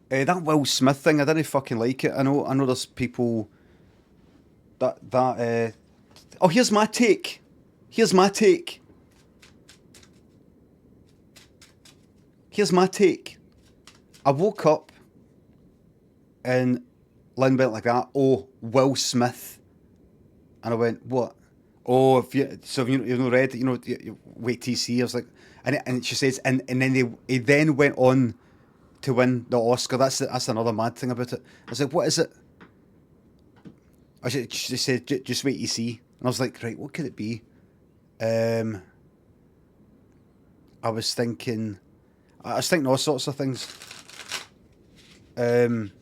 That Will Smith thing, I didn't fucking like it. I know. There's people that. Oh, here's my take. Here's my take. Here's my take. I woke up and Lynn went like that. Oh, Will Smith, and I went, what? Oh, if you so if you've not read it, wait till you see. I was like, and she says, and then he then went on to win the Oscar. That's another mad thing about it. I was like, what is it? She said, just wait, you see. And I was like, right, what could it be? Um, I was thinking, all sorts of things. Um,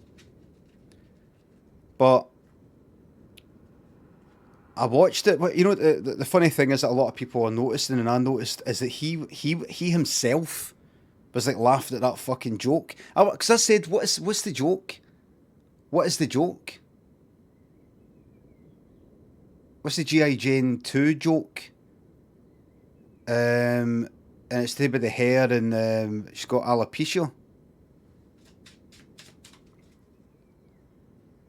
but I watched it. But the funny thing is that a lot of people are noticing, and I noticed, is that he himself was like laughing at that fucking joke. Because I said, what's the joke? What is the joke? What's the GI Jane 2 joke? And it's to do with the hair, and she's got alopecia.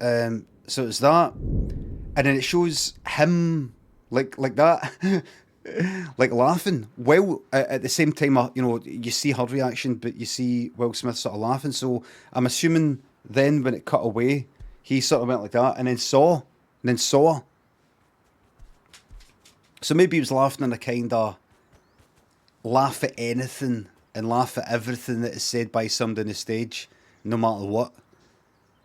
So it's that, and then it shows him like that, like laughing. Well, at the same time, you see her reaction, but you see Will Smith sort of laughing. So I'm assuming then when it cut away, he sort of went like that, and then saw. So maybe he was laughing in a kind of laugh at anything and laugh at everything that is said by somebody on the stage, no matter what,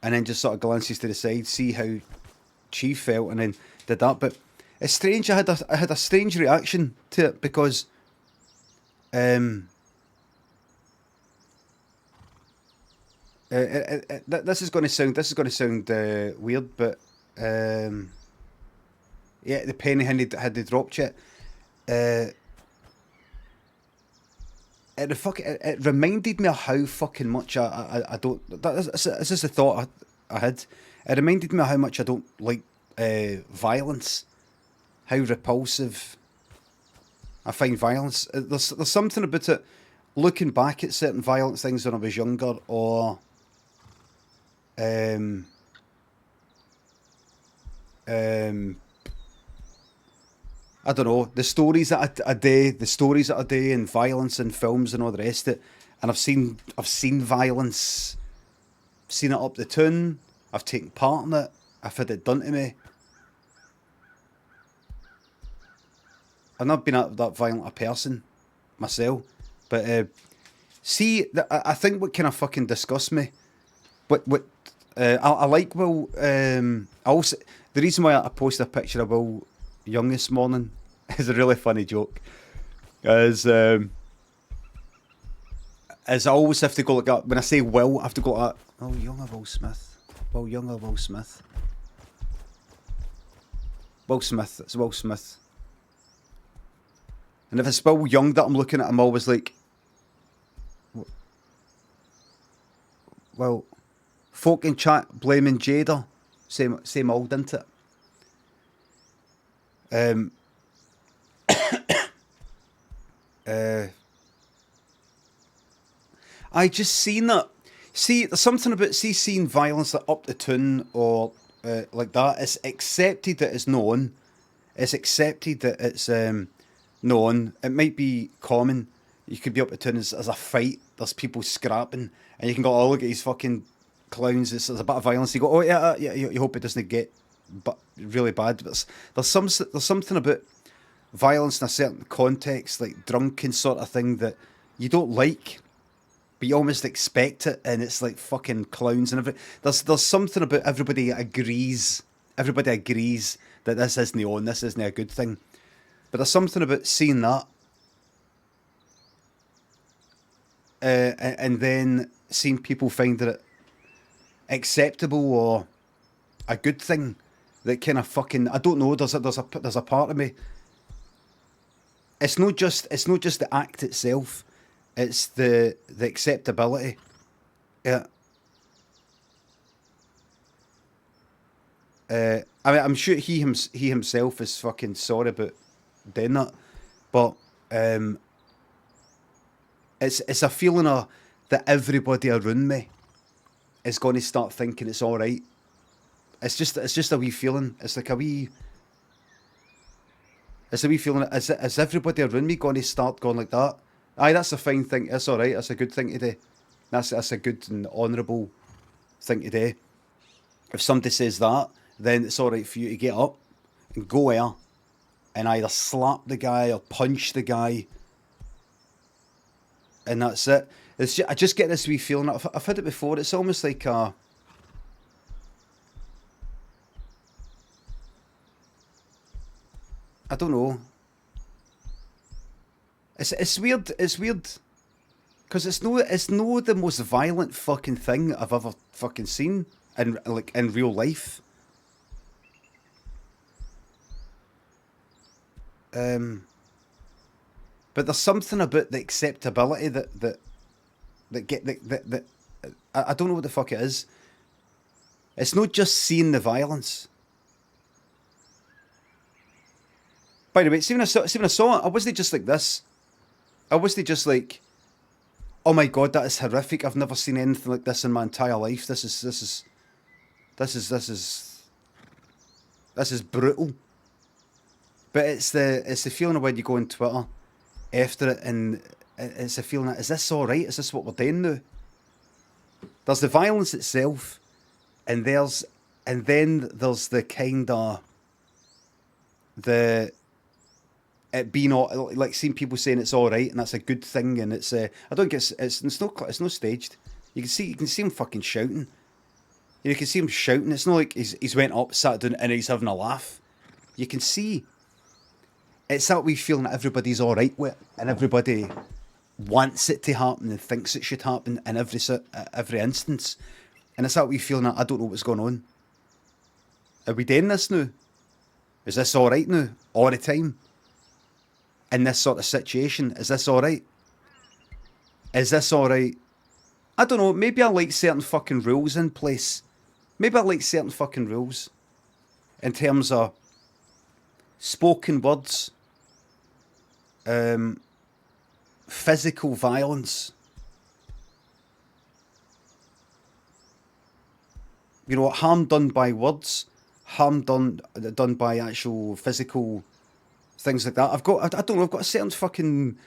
and then just sort of glances to the side, see how she felt, and then did that. But it's strange. I had a strange reaction to it because um, this is going to sound weird, but um, yeah, the penny had they dropped yet. Uh, it reminded me of how fucking much I don't. This is the thought I had. It reminded me of how much I don't like violence. How repulsive I find violence. There's something about it. Looking back at certain violent things when I was younger, or um, um, I don't know, the stories that I do, and violence in films and all the rest of it. And I've seen violence, seen it up the tune. I've taken part in it. I've had it done to me. I've not been that violent a person myself, but see, I think what kind of fucking disgusts me, what I like Will. I also, the reason why I posted a picture of Will Young this morning is a really funny joke. As I always have to go like that when I say Will, I have to go like that. Oh, younger Will Smith. Will Younger Will Smith. Will Smith. It's Will Smith. And if it's Will Young that I'm looking at, I'm always like, well, folk in chat blaming Jada. Same old, isn't it? Um, uh, I just seen that. See, there's something about seeing violence like up the tune, or like that. It's accepted that it's known. It's accepted that it's known. It might be common. You could be up the tune as a fight. There's people scrapping, and you can go, oh, look at these fucking clowns. There's a bit of violence. You go, oh yeah, yeah. You hope it doesn't get but really bad. But there's something about violence in a certain context, like drunken sort of thing, that you don't like, but you almost expect it, and it's like fucking clowns and everything. There's something about everybody agrees. Everybody agrees that this isn't on. This isn't a good thing. But there's something about seeing that, and then seeing people finding it acceptable or a good thing. That kind of fucking, I don't know. There's a part of me. It's not just the act itself. It's the acceptability. Yeah. I mean, I'm sure he himself is fucking sorry about doing that, but um, it's a feeling of that everybody around me is going to start thinking it's all right. It's just a wee feeling. It's like a wee. It's a wee feeling. Is everybody around me going to start going like that? Aye, that's a fine thing. That's all right. That's a good thing to do. That's a good and honourable thing to do. If somebody says that, then it's all right for you to get up and go there and either slap the guy or punch the guy, and that's it. I just get this wee feeling. I've had it before. It's almost like a. I don't know. It's weird. It's weird because it's no the most violent fucking thing I've ever fucking seen in like in real life. Um, but there's something about the acceptability that I don't know what the fuck it is. It's not just seeing the violence. By the way, see when I saw it, I wasn't just like this. I wasn't just like, oh my god, that is horrific. I've never seen anything like this in my entire life. This is brutal. But it's the feeling of when you go on Twitter after it, and it's a feeling that, is this all right? Is this what we're doing now? There's the violence itself, and then there's the kind of the it being all, like seeing people saying it's all right and that's a good thing, and it's I don't get it's not staged. You can see him fucking shouting. You can see him shouting. It's not like he's went up, sat down, and he's having a laugh. You can see it's that wee feeling that everybody's all right with, and everybody wants it to happen and thinks it should happen in every instance. And it's that wee feeling that I don't know what's going on. Are we doing this now? Is this all right now? All the time? In this sort of situation, is this all right? Is this all right? I don't know. Maybe I like certain fucking rules in place. Maybe I like certain fucking rules in terms of spoken words, physical violence. You know, harm done by words, harm done by actual physical things like that. I don't know. I've got a certain fucking.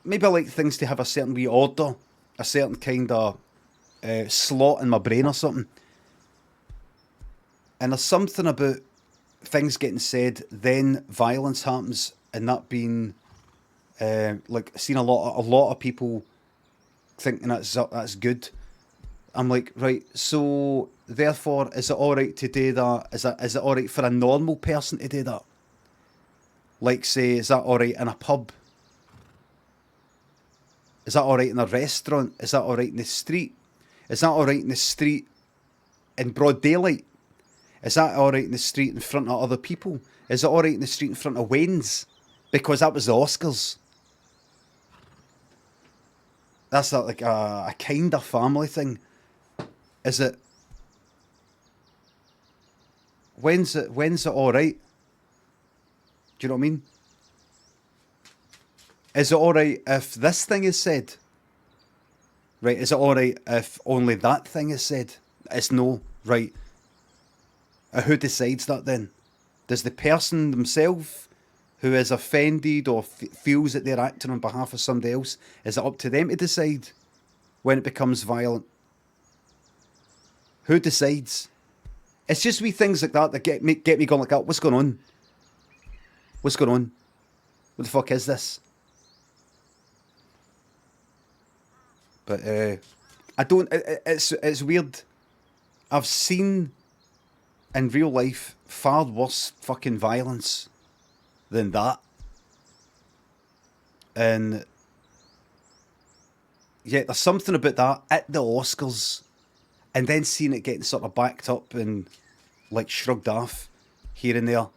Maybe I like things to have a certain wee order, a certain kind of slot in my brain or something. And there's something about things getting said, then violence happens, and that being like seen a lot of people thinking that's good. I'm like, right, so therefore, is it all right to do that? Is it all right for a normal person to do that? Like, say, is that all right in a pub? Is that all right in a restaurant? Is that all right in the street? Is that all right in the street in broad daylight? Is that all right in the street in front of other people? Is it all right in the street in front of Wayne's? Because that was the Oscars. That's like a kind of family thing. Is it? When's it all right? Do you know what I mean? Is it all right if this thing is said? Right, is it all right if only that thing is said? It's no, right. Who decides that then? Does the person themselves who is offended or feels that they're acting on behalf of somebody else, is it up to them to decide when it becomes violent? Who decides? It's just wee things like that get me going like that. What's going on? What's going on? What the fuck is this? But I don't. It's weird. I've seen in real life far worse fucking violence than that, and yeah, there's something about that at the Oscars, and then seeing it getting sort of backed up and like shrugged off here and there.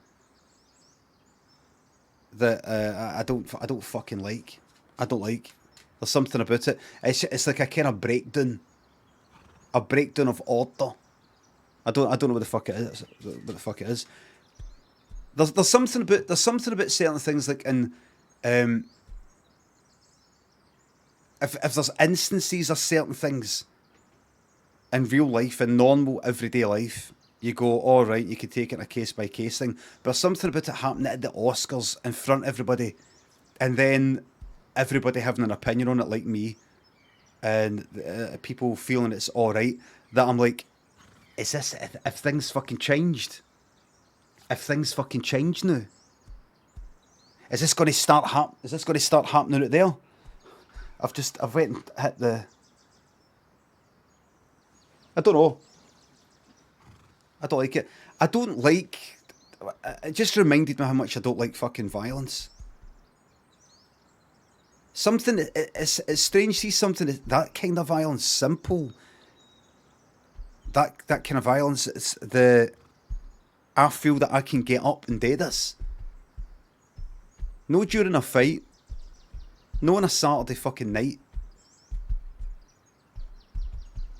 That I don't fucking like. I don't like. There's something about it. It's like a kind of breakdown of order. I don't know what the fuck it is. What the fuck it is. There's something about certain things like in if there's instances of certain things in real life, in normal everyday life, you go, all right, you could take it in a case by case thing. But there's something about it happening at the Oscars in front of everybody, and then everybody having an opinion on it, like me, and people feeling it's all right. That I'm like, is this if things fucking changed? If things fucking changed now, is this going to start Is this going to start happening out there? I've went and hit the. I don't know. I don't like it. I don't like. It just reminded me how much I don't like fucking violence. Something it's strange. See something that kind of violence, simple. That kind of violence. It's the. I feel that I can get up and do this. No during a fight. No on a Saturday fucking night.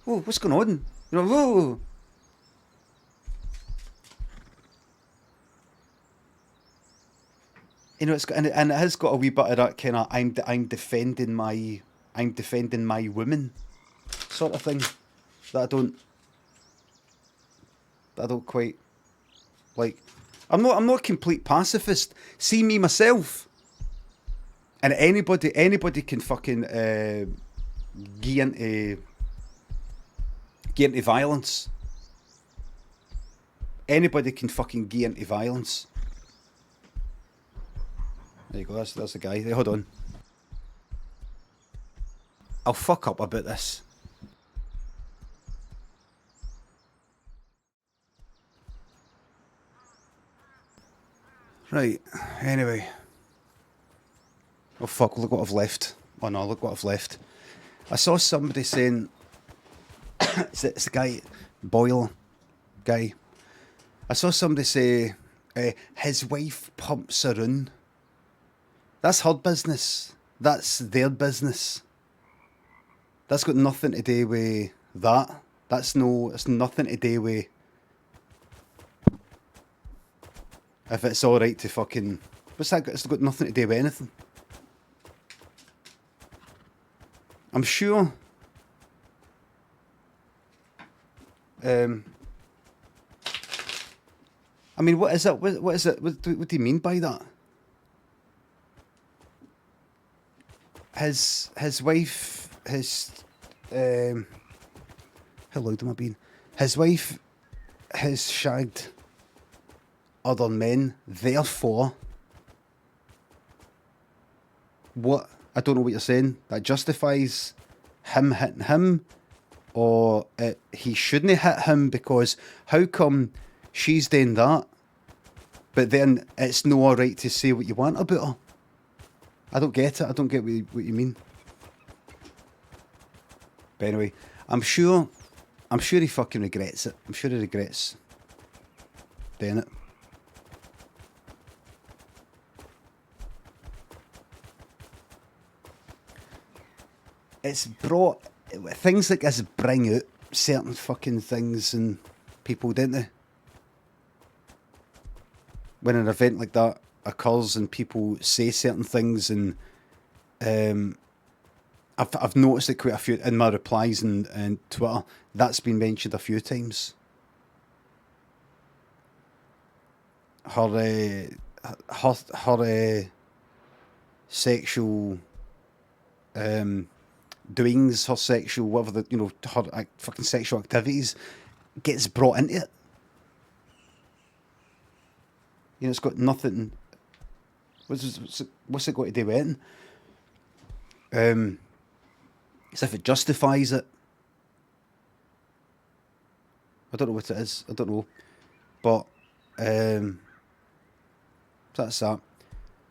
Oh, what's going on? You know, whoa. You know, it's got, and it has got a wee bit of that kind of I'm defending my woman sort of thing that I don't quite like. I'm not a complete pacifist. See me myself, and anybody can fucking get into violence. Anybody can fucking get into violence. There you go, that's the guy. Hey, hold on. I'll fuck up about this. Right, anyway. Oh fuck, look what I've left. Oh no, look what I've left. I saw somebody saying, it's the guy, Boyle guy. I saw somebody say, his wife pumps her in. That's her business. That's their business. That's got nothing to do with that. It's nothing to do with if it's alright to fucking... What's that got? It's got nothing to do with anything. I'm sure... I mean, what is it? What is it? What do you mean by that? His wife, how loud am I being? His wife has shagged other men, therefore, what? I don't know what you're saying. That justifies him hitting him, or he shouldn't hit him, because how come she's doing that, but then it's no alright to say what you want about her? I don't get it. I don't get what you mean. But anyway, I'm sure he fucking regrets it. I'm sure he regrets doing it. It's brought... Things like this bring out certain fucking things in people, don't they? When an event like that occurs and people say certain things, and I've noticed it quite a few in my replies and Twitter. That's been mentioned a few times. Her sexual doings, her sexual whatever her fucking sexual activities gets brought into it. You know, it's got nothing. What's it got to do with it? As if it justifies it. I don't know what it is. I don't know, but that's that.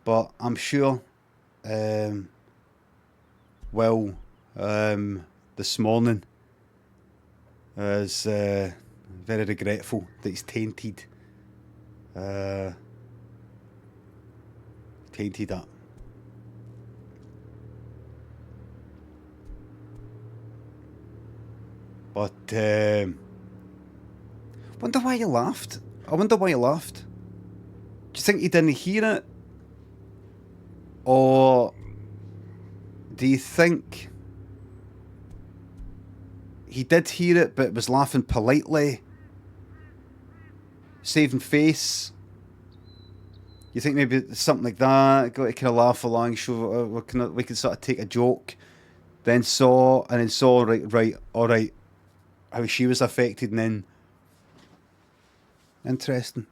But I'm sure. Will this morning is very regretful that he's tainted that. But wonder why you laughed. I wonder why you laughed. Do you think you didn't hear it, or do you think he did hear it, but was laughing politely, saving face. You think maybe something like that, got to kind of laugh along, show we can sort of take a joke, then saw right, all right, how she was affected, and then interesting.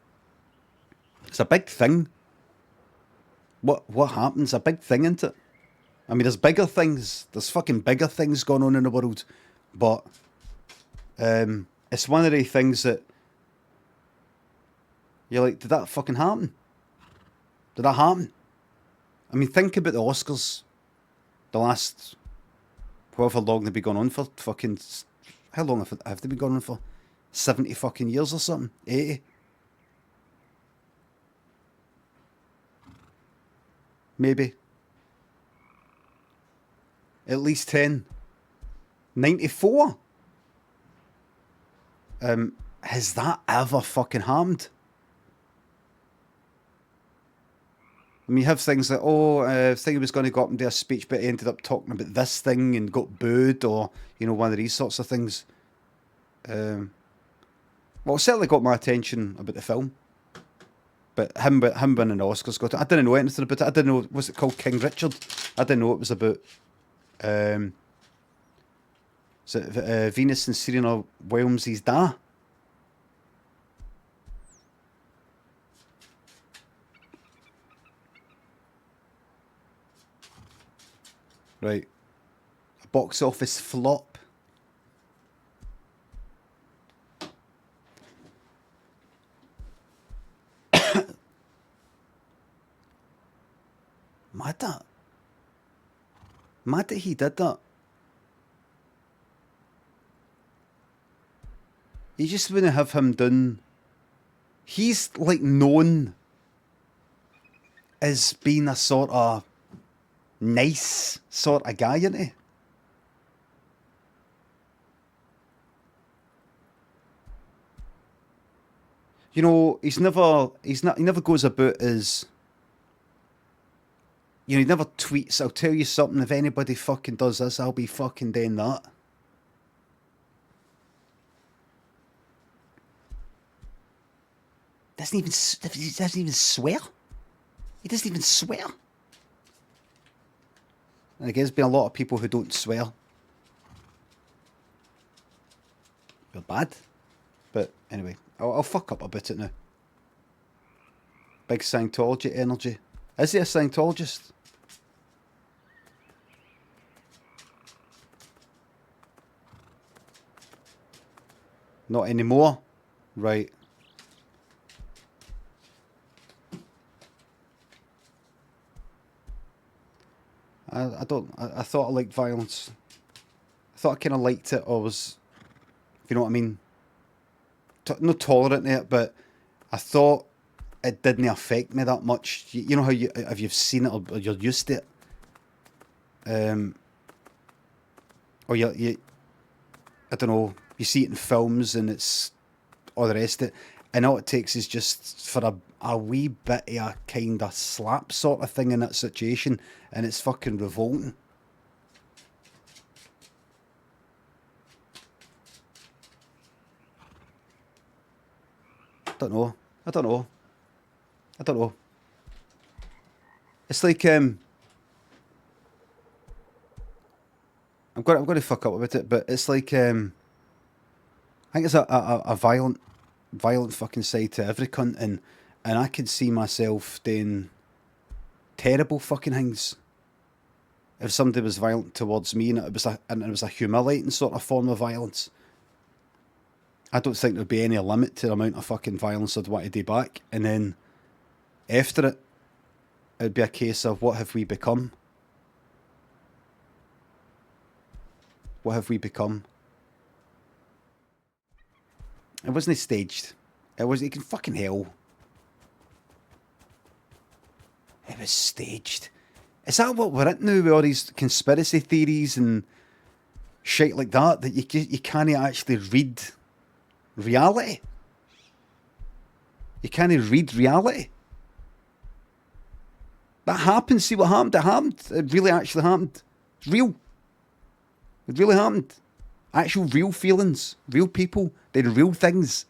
It's a big thing. What happens? A big thing, isn't it? I mean, there's bigger things. There's fucking bigger things going on in the world, but it's one of the things that you're like, did that fucking happen? Did that happen? I mean, think about the Oscars. The last, however long they've been going on for, fucking, how long have they been going on for? 70 fucking years or something? 80? Maybe. At least 10. 94? Has that ever fucking happened? I mean, you have things like, thing was going to go up and do a speech, but he ended up talking about this thing and got booed, or, you know, one of these sorts of things. Well, it certainly got my attention about the film. But him winning the Oscars got it. I didn't know anything about it. I didn't know, was it called King Richard? I didn't know it was about, is it Venus and Serena Williams' dad? Right. A box office flop. Mad that. Mad that he did that. You just wouldn't have him done. He's like known as being a sort of nice sort of guy, isn't he? You know, he never goes about as, you know, he never tweets, I'll tell you something, if anybody fucking does this, I'll be fucking doing that. He doesn't even swear. He doesn't even swear. And again, there's been a lot of people who don't swear. They're bad. But anyway, I'll fuck up about it now. Big Scientology energy. Is he a Scientologist? Not anymore? Right. I thought I liked violence. I thought I kind of liked it, or was, if you know what I mean, not tolerant of it, but I thought it didn't affect me that much. You know how if you've seen it or you're used to it, or you I don't know, you see it in films and it's all the rest of it, and all it takes is just for a wee bit of a kind of slap sort of thing in that situation, and it's fucking revolting. I don't know. It's like I'm going to fuck up with it, but it's like I think it's a violent fucking side to every cunt, and I could see myself doing terrible fucking things if somebody was violent towards me, and it was a humiliating sort of form of violence. I don't think there'd be any limit to the amount of fucking violence I'd want to do back, and then after it, it'd be a case of what have we become? What have we become? It wasn't staged. It was, you can fucking hell. It was staged. Is that what we're into now with all these conspiracy theories and shit like that? That you can't actually read reality? You can't read reality? That happened. See what happened? It happened. It really actually happened. It's real. It really happened. Actual real feelings, real people, they're real things.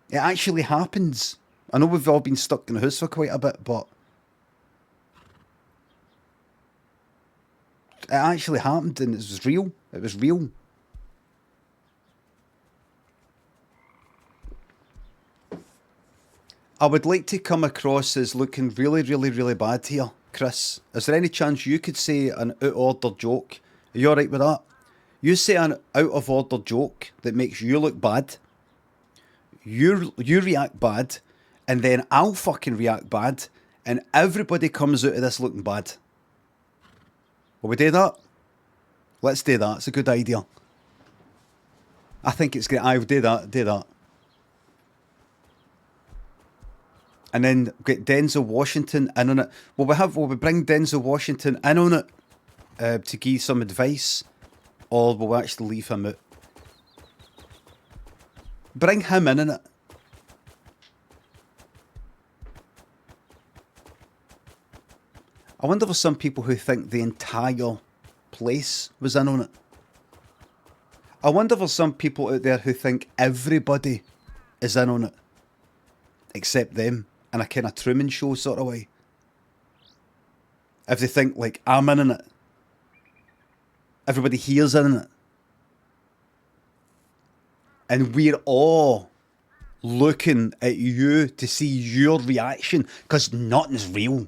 It actually happens. I know we've all been stuck in the house for quite a bit, but it actually happened and it was real. It was real. I would like to come across as looking really, really, really bad here, Chris. Is there any chance you could say an out of order joke? Are you alright with that? You say an out of order joke that makes you look bad. You react bad, and then I'll fucking react bad, and everybody comes out of this looking bad. Will we do that? Let's do that. It's a good idea. I think it's great. I'll do that. Do that. And then get Denzel Washington in on it. Will we bring Denzel Washington in on it to give some advice, or will we actually leave him out? Bring him in on it. I wonder if there's some people who think the entire place was in on it. I wonder if there's some people out there who think everybody is in on it, except them, in a kind of Truman Show sort of way. If they think, like, I'm in on it, everybody here's in on it, and we're all looking at you to see your reaction, because nothing's real.